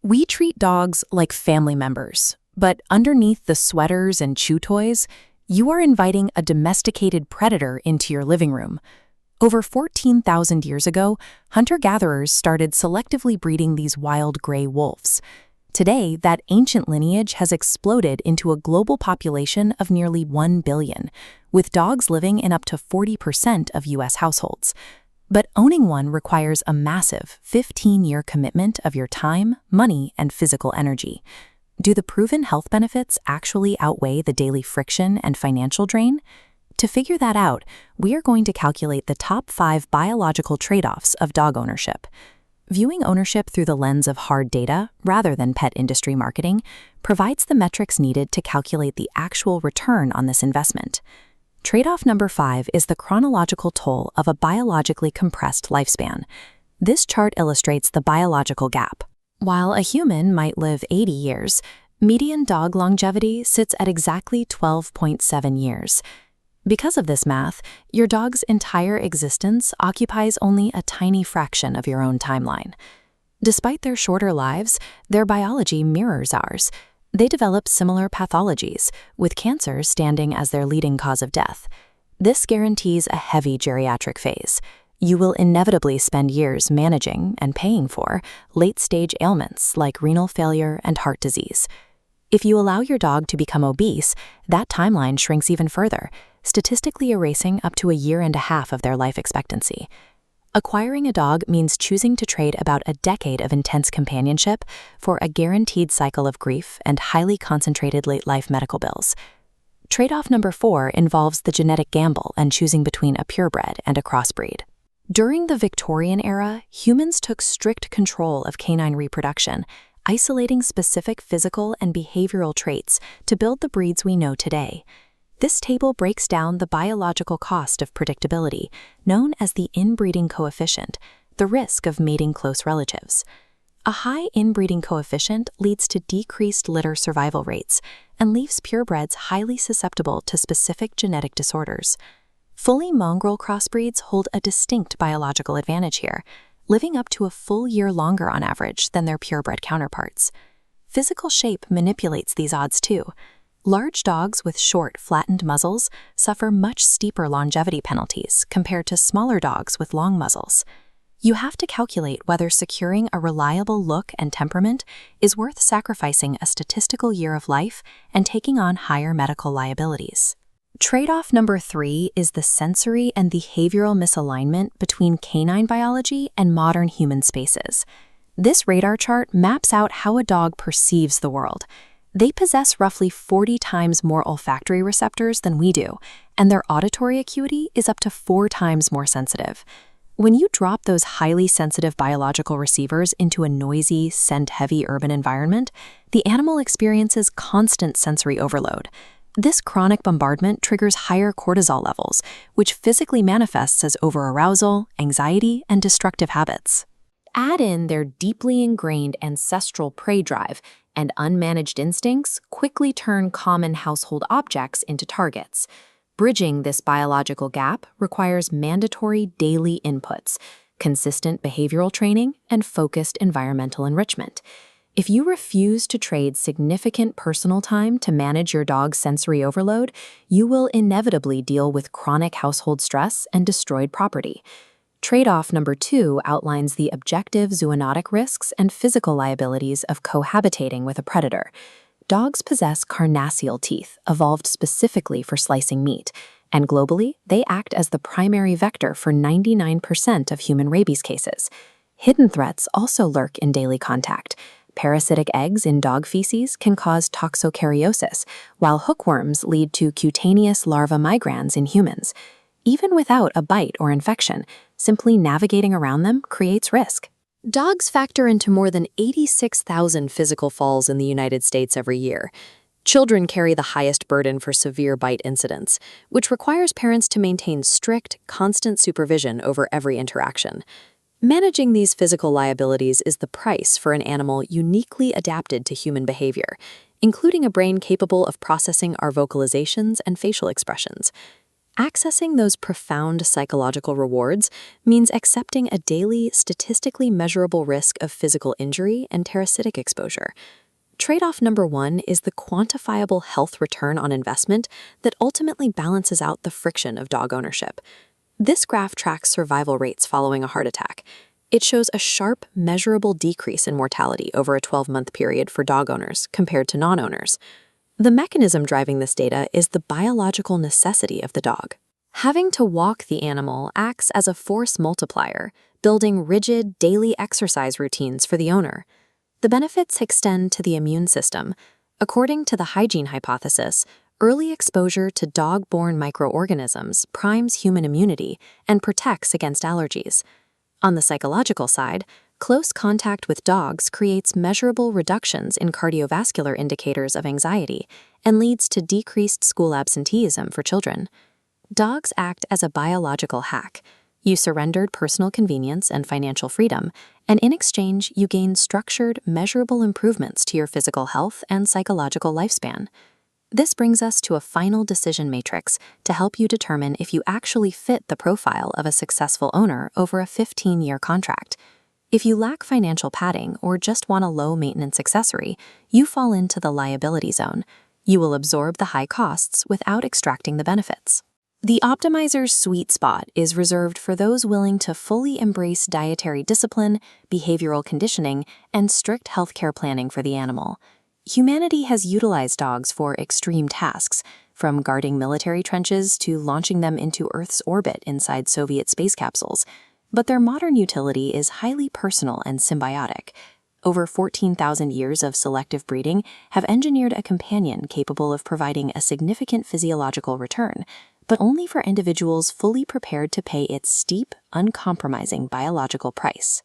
We treat dogs like family members, but underneath the sweaters and chew toys, you are inviting a domesticated predator into your living room. Over 14,000 years ago, hunter-gatherers started selectively breeding these wild gray wolves. Today, that ancient lineage has exploded into a global population of nearly 1 billion, with dogs living in up to 40% of U.S. households. But owning one requires a massive 15-year commitment of your time, money, and physical energy. Do the proven health benefits actually outweigh the daily friction and financial drain? To figure that out, we are going to calculate the top 5 biological trade-offs of dog ownership. Viewing ownership through the lens of hard data, rather than pet industry marketing, provides the metrics needed to calculate the actual return on this investment. Trade-off number 5 is the chronological toll of a biologically compressed lifespan. This chart illustrates the biological gap. While a human might live 80 years, median dog longevity sits at exactly 12.7 years. Because of this math, your dog's entire existence occupies only a tiny fraction of your own timeline. Despite their shorter lives, their biology mirrors ours. They develop similar pathologies, with cancer standing as their leading cause of death. This guarantees a heavy geriatric phase. You will inevitably spend years managing and paying for late-stage ailments like renal failure and heart disease. If you allow your dog to become obese, that timeline shrinks even further, statistically erasing up to a year and a half of their life expectancy. Acquiring a dog means choosing to trade about a decade of intense companionship for a guaranteed cycle of grief and highly concentrated late-life medical bills. Trade-off number 4 involves the genetic gamble and choosing between a purebred and a crossbreed. During the Victorian era, humans took strict control of canine reproduction, isolating specific physical and behavioral traits to build the breeds we know today. This table breaks down the biological cost of predictability, known as the inbreeding coefficient, the risk of mating close relatives. A high inbreeding coefficient leads to decreased litter survival rates and leaves purebreds highly susceptible to specific genetic disorders. Fully mongrel crossbreeds hold a distinct biological advantage here, living up to a full year longer on average than their purebred counterparts. Physical shape manipulates these odds too. Large dogs with short, flattened muzzles suffer much steeper longevity penalties compared to smaller dogs with long muzzles. You have to calculate whether securing a reliable look and temperament is worth sacrificing a statistical year of life and taking on higher medical liabilities. Trade-off number 3 is the sensory and behavioral misalignment between canine biology and modern human spaces. This radar chart maps out how a dog perceives the world. They possess roughly 40 times more olfactory receptors than we do, and their auditory acuity is up to 4 times more sensitive. When you drop those highly sensitive biological receivers into a noisy, scent-heavy urban environment, the animal experiences constant sensory overload. This chronic bombardment triggers higher cortisol levels, which physically manifests as overarousal, anxiety, and destructive habits. Add in their deeply ingrained ancestral prey drive, and unmanaged instincts quickly turn common household objects into targets. Bridging this biological gap requires mandatory daily inputs, consistent behavioral training, and focused environmental enrichment. If you refuse to trade significant personal time to manage your dog's sensory overload, you will inevitably deal with chronic household stress and destroyed property. Trade-off number 2 outlines the objective zoonotic risks and physical liabilities of cohabitating with a predator. Dogs possess carnassial teeth, evolved specifically for slicing meat, and globally, they act as the primary vector for 99% of human rabies cases. Hidden threats also lurk in daily contact. Parasitic eggs in dog feces can cause toxocariosis, while hookworms lead to cutaneous larva migrans in humans. Even without a bite or infection, simply navigating around them creates risk. Dogs factor into more than 86,000 physical falls in the United States every year. Children carry the highest burden for severe bite incidents, which requires parents to maintain strict, constant supervision over every interaction. Managing these physical liabilities is the price for an animal uniquely adapted to human behavior, including a brain capable of processing our vocalizations and facial expressions. Accessing those profound psychological rewards means accepting a daily, statistically measurable risk of physical injury and parasitic exposure. Trade-off number one is the quantifiable health return on investment that ultimately balances out the friction of dog ownership. This graph tracks survival rates following a heart attack. It shows a sharp, measurable decrease in mortality over a 12-month period for dog owners compared to non-owners. The mechanism driving this data is the biological necessity of the dog. Having to walk the animal acts as a force multiplier, building rigid, daily exercise routines for the owner. The benefits extend to the immune system. According to the hygiene hypothesis, early exposure to dog-borne microorganisms primes human immunity and protects against allergies. On the psychological side, close contact with dogs creates measurable reductions in cardiovascular indicators of anxiety and leads to decreased school absenteeism for children. Dogs act as a biological hack. You surrendered personal convenience and financial freedom, and in exchange, you gain structured, measurable improvements to your physical health and psychological lifespan. This brings us to a final decision matrix to help you determine if you actually fit the profile of a successful owner over a 15-year contract. If you lack financial padding or just want a low-maintenance accessory, you fall into the liability zone. You will absorb the high costs without extracting the benefits. The optimizer's sweet spot is reserved for those willing to fully embrace dietary discipline, behavioral conditioning, and strict healthcare planning for the animal. Humanity has utilized dogs for extreme tasks, from guarding military trenches to launching them into Earth's orbit inside Soviet space capsules. But their modern utility is highly personal and symbiotic. Over 14,000 years of selective breeding have engineered a companion capable of providing a significant physiological return, but only for individuals fully prepared to pay its steep, uncompromising biological price.